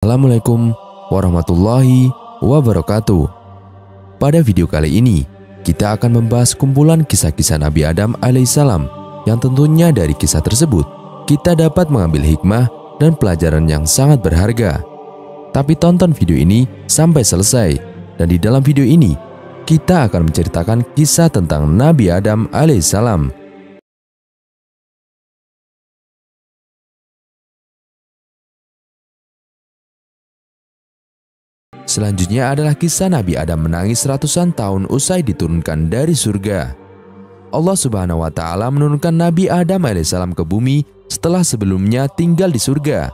Assalamualaikum warahmatullahi wabarakatuh. Pada video kali ini, kita akan membahas kumpulan kisah-kisah Nabi Adam alaihissalam yang tentunya dari kisah tersebut, kita dapat mengambil hikmah dan pelajaran yang sangat berharga. Tapi tonton video ini sampai selesai, dan di dalam video ini, kita akan menceritakan kisah tentang Nabi Adam alaihissalam. Selanjutnya adalah kisah Nabi Adam menangis ratusan tahun usai diturunkan dari surga. Allah Subhanahu wa Ta'ala menurunkan Nabi Adam alaihissalam ke bumi setelah sebelumnya tinggal di surga.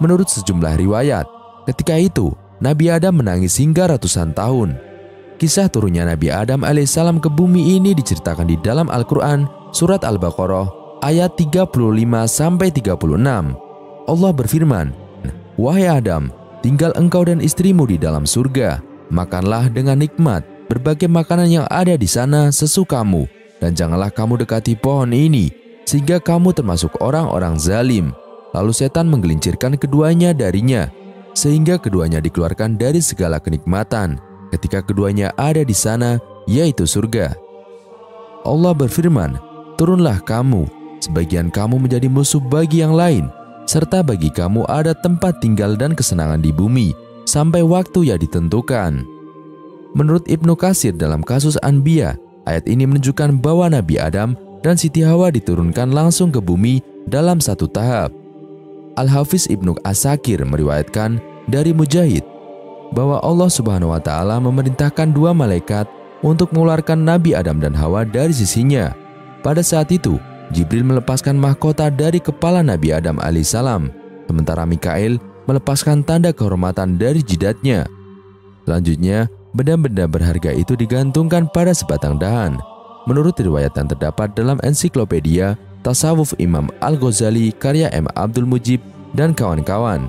Menurut sejumlah riwayat, ketika itu Nabi Adam menangis hingga ratusan tahun. Kisah turunnya Nabi Adam alaihissalam ke bumi ini diceritakan di dalam Al-Quran surat Al-Baqarah ayat 35-36. Allah berfirman, "Wahai Adam, tinggal engkau dan istrimu di dalam surga. Makanlah dengan nikmat berbagai makanan yang ada di sana sesukamu, dan janganlah kamu dekati pohon ini, sehingga kamu termasuk orang-orang zalim." Lalu setan menggelincirkan keduanya darinya, sehingga keduanya dikeluarkan dari segala kenikmatan ketika keduanya ada di sana, yaitu surga. Allah berfirman, "Turunlah kamu, sebagian kamu menjadi musuh bagi yang lain, serta bagi kamu ada tempat tinggal dan kesenangan di bumi sampai waktu yang ditentukan." Menurut Ibnu Katsir dalam kasus Anbiya, ayat ini menunjukkan bahwa Nabi Adam dan Siti Hawa diturunkan langsung ke bumi dalam satu tahap. Al-Hafiz Ibnu Asakir meriwayatkan dari Mujahid bahwa Allah Subhanahu wa Ta'ala memerintahkan dua malaikat untuk mengeluarkan Nabi Adam dan Hawa dari sisinya. Pada saat itu, Jibril melepaskan mahkota dari kepala Nabi Adam alaihissalam, sementara Mikail melepaskan tanda kehormatan dari jidatnya. Selanjutnya, benda-benda berharga itu digantungkan pada sebatang dahan. Menurut riwayat yang terdapat dalam ensiklopedia Tasawuf Imam Al-Ghazali karya M. Abdul Mujib dan kawan-kawan,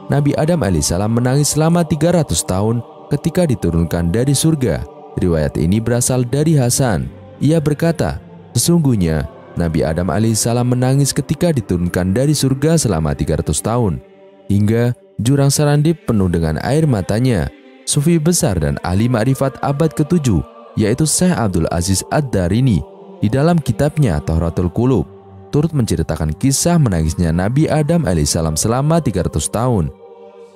Nabi Adam alaihissalam menangis selama 300 tahun ketika diturunkan dari surga. Riwayat ini berasal dari Hasan. Ia berkata, "Sesungguhnya Nabi Adam alaihissalam menangis ketika diturunkan dari surga selama 300 tahun, hingga jurang Sarandib penuh dengan air matanya." Sufi besar dan ahli ma'rifat abad ke-7, yaitu Syekh Abdul Aziz Ad-Darini, di dalam kitabnya Tahratul Qulub, turut menceritakan kisah menangisnya Nabi Adam alaihissalam selama 300 tahun.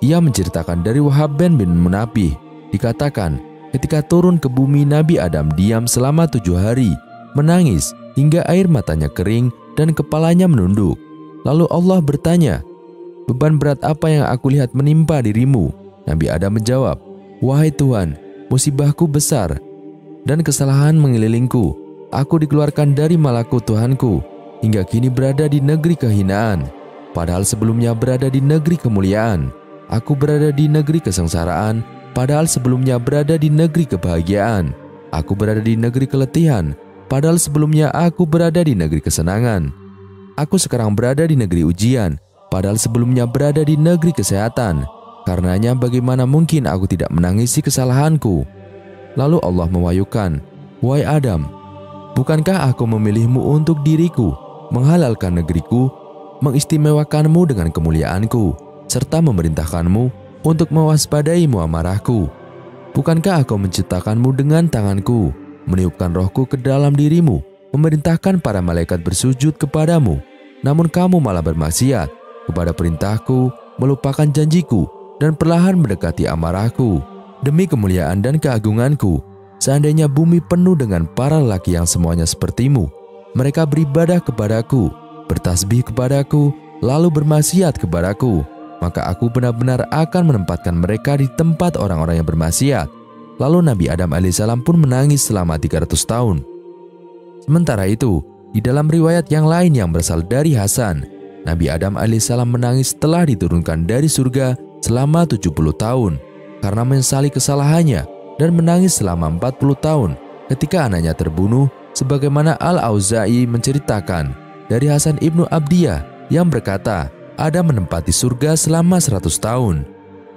Ia menceritakan dari Wahab bin Munabih, dikatakan ketika turun ke bumi Nabi Adam diam selama 7 hari, menangis hingga air matanya kering dan kepalanya menunduk. Lalu Allah bertanya, "Beban berat apa yang aku lihat menimpa dirimu?" Nabi Adam menjawab, "Wahai Tuhan, musibahku besar dan kesalahan mengelilingku. Aku dikeluarkan dari malakut Tuhanku, hingga kini berada di negeri kehinaan. Padahal sebelumnya berada di negeri kemuliaan. Aku berada di negeri kesengsaraan, padahal sebelumnya berada di negeri kebahagiaan. Aku berada di negeri keletihan, padahal sebelumnya aku berada di negeri kesenangan. Aku sekarang berada di negeri ujian, padahal sebelumnya berada di negeri kesehatan. Karenanya bagaimana mungkin aku tidak menangisi kesalahanku?" Lalu Allah mewahyukan, "Wahai Adam, bukankah aku memilihmu untuk diriku, menghalalkan negeriku, mengistimewakanmu dengan kemuliaanku, serta memerintahkanmu untuk mewaspadai muamarahku? Bukankah aku menciptakanmu dengan tanganku, meniupkan rohku ke dalam dirimu, memerintahkan para malaikat bersujud kepadamu, namun kamu malah bermaksiat kepada perintahku, melupakan janjiku, dan perlahan mendekati amarahku. Demi kemuliaan dan keagunganku, seandainya bumi penuh dengan para lelaki yang semuanya sepertimu, mereka beribadah kepadaku, bertasbih kepadaku, lalu bermaksiat kepadaku, maka aku benar-benar akan menempatkan mereka di tempat orang-orang yang bermaksiat." Lalu Nabi Adam alaihissalam pun menangis selama 300 tahun. Sementara itu, di dalam riwayat yang lain yang berasal dari Hasan, Nabi Adam alaihissalam menangis setelah diturunkan dari surga selama 70 tahun karena menyesali kesalahannya, dan menangis selama 40 tahun ketika anaknya terbunuh, sebagaimana Al-Auza'i menceritakan dari Hasan ibnu Abdiyah yang berkata, Adam menempati surga selama 100 tahun.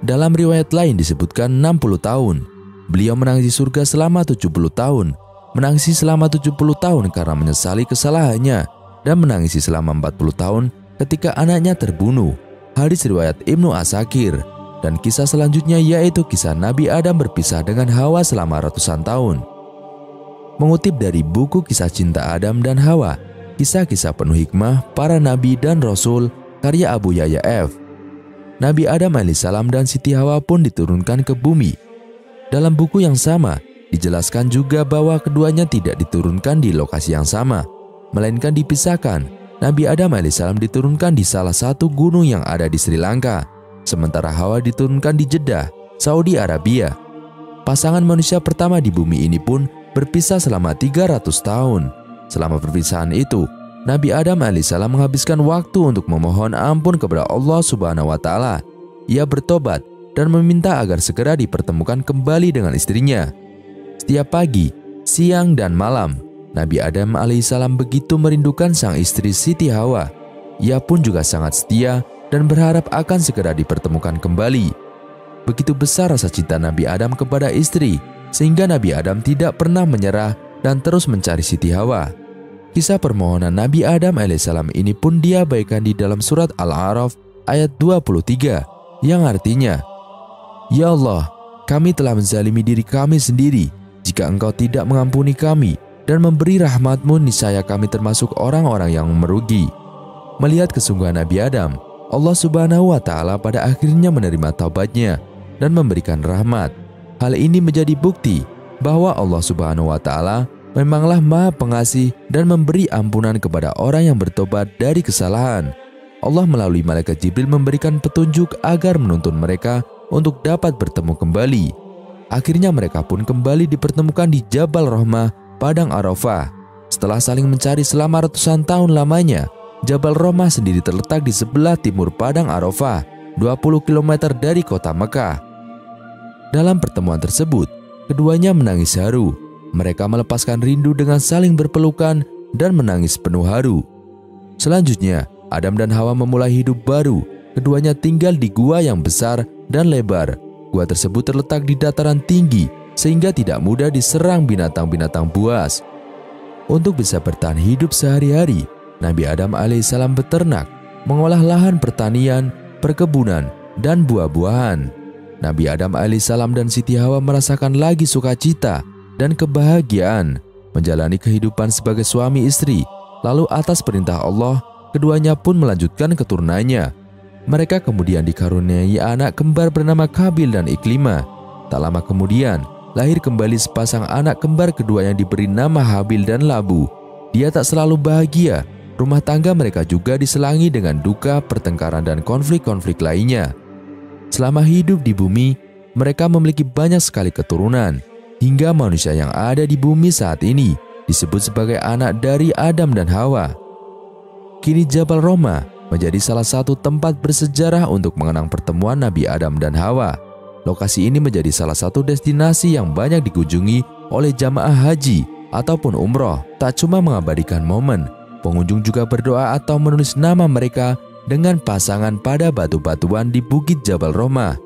Dalam riwayat lain disebutkan 60 tahun. Beliau menangisi surga selama 70 tahun, menangisi selama 70 tahun karena menyesali kesalahannya, dan menangisi selama 40 tahun ketika anaknya terbunuh. hadis riwayat Ibnu Asakir, dan kisah selanjutnya yaitu kisah Nabi Adam berpisah dengan Hawa selama ratusan tahun. Mengutip dari buku Kisah Cinta Adam dan Hawa, kisah-kisah penuh hikmah para nabi dan rasul, karya Abu Yahya F. Nabi Adam alaihissalam dan Siti Hawa pun diturunkan ke bumi. Dalam buku yang sama, dijelaskan juga bahwa keduanya tidak diturunkan di lokasi yang sama, melainkan dipisahkan. Nabi Adam alaihissalam diturunkan di salah satu gunung yang ada di Sri Lanka, sementara Hawa diturunkan di Jeddah, Saudi Arabia. Pasangan manusia pertama di bumi ini pun berpisah selama 300 tahun. Selama perpisahan itu, Nabi Adam alaihissalam menghabiskan waktu untuk memohon ampun kepada Allah Subhanahu wa Ta'ala. Ia bertobat dan meminta agar segera dipertemukan kembali dengan istrinya. Setiap pagi, siang, dan malam, Nabi Adam alaihissalam begitu merindukan sang istri Siti Hawa. Ia pun juga sangat setia dan berharap akan segera dipertemukan kembali. Begitu besar rasa cinta Nabi Adam kepada istri, sehingga Nabi Adam tidak pernah menyerah dan terus mencari Siti Hawa. Kisah permohonan Nabi Adam alaihissalam ini pun diabaikan di dalam surat Al-A'raf ayat 23, yang artinya, "Ya Allah, kami telah menzalimi diri kami sendiri. Jika Engkau tidak mengampuni kami dan memberi rahmat-Mu, niscaya kami termasuk orang-orang yang merugi." Melihat kesungguhan Nabi Adam, Allah Subhanahu wa Ta'ala pada akhirnya menerima taubatnya dan memberikan rahmat. Hal ini menjadi bukti bahwa Allah Subhanahu wa Ta'ala memanglah Maha Pengasih dan memberi ampunan kepada orang yang bertobat dari kesalahan. Allah melalui malaikat Jibril memberikan petunjuk agar menuntun mereka untuk dapat bertemu kembali. Akhirnya mereka pun kembali dipertemukan di Jabal Rahmah, Padang Arafah. Setelah saling mencari selama ratusan tahun lamanya, Jabal Rahmah sendiri terletak di sebelah timur Padang Arafah, 20 km dari kota Mekah. Dalam pertemuan tersebut, keduanya menangis haru. Mereka melepaskan rindu dengan saling berpelukan dan menangis penuh haru. Selanjutnya, Adam dan Hawa memulai hidup baru. Keduanya tinggal di gua yang besar dan lebar. Gua tersebut terletak di dataran tinggi sehingga tidak mudah diserang binatang-binatang buas. Untuk bisa bertahan hidup sehari-hari, Nabi Adam alaihissalam beternak, mengolah lahan pertanian, perkebunan, dan buah-buahan. Nabi Adam alaihissalam dan Siti Hawa merasakan lagi sukacita dan kebahagiaan menjalani kehidupan sebagai suami istri. Lalu atas perintah Allah, keduanya pun melanjutkan keturunannya. Mereka kemudian dikaruniai anak kembar bernama Kabil dan Iklima. Tak lama kemudian, lahir kembali sepasang anak kembar kedua yang diberi nama Habil dan Labu. Dia tak selalu bahagia. Rumah tangga mereka juga diselangi dengan duka, pertengkaran, dan konflik-konflik lainnya. Selama hidup di bumi, mereka memiliki banyak sekali keturunan. Hingga manusia yang ada di bumi saat ini disebut sebagai anak dari Adam dan Hawa. Kini Jabal Rahmah menjadi salah satu tempat bersejarah untuk mengenang pertemuan Nabi Adam dan Hawa. Lokasi ini menjadi salah satu destinasi yang banyak dikunjungi oleh jamaah haji ataupun umroh. Tak cuma mengabadikan momen, pengunjung juga berdoa atau menulis nama mereka dengan pasangan pada batu-batuan di Bukit Jabal Rahmah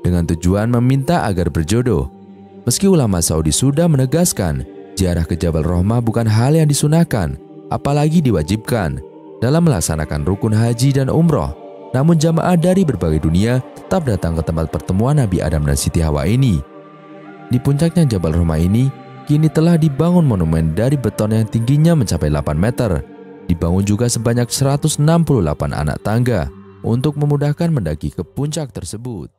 dengan tujuan meminta agar berjodoh. Meski ulama Saudi sudah menegaskan ziarah ke Jabal Rahmah bukan hal yang disunahkan, apalagi diwajibkan dalam melaksanakan rukun haji dan umroh, namun jamaah dari berbagai dunia tetap datang ke tempat pertemuan Nabi Adam dan Siti Hawa ini. Di puncaknya Jabal Rahmah ini kini telah dibangun monumen dari beton yang tingginya mencapai 8 meter. Dibangun juga sebanyak 168 anak tangga untuk memudahkan mendaki ke puncak tersebut.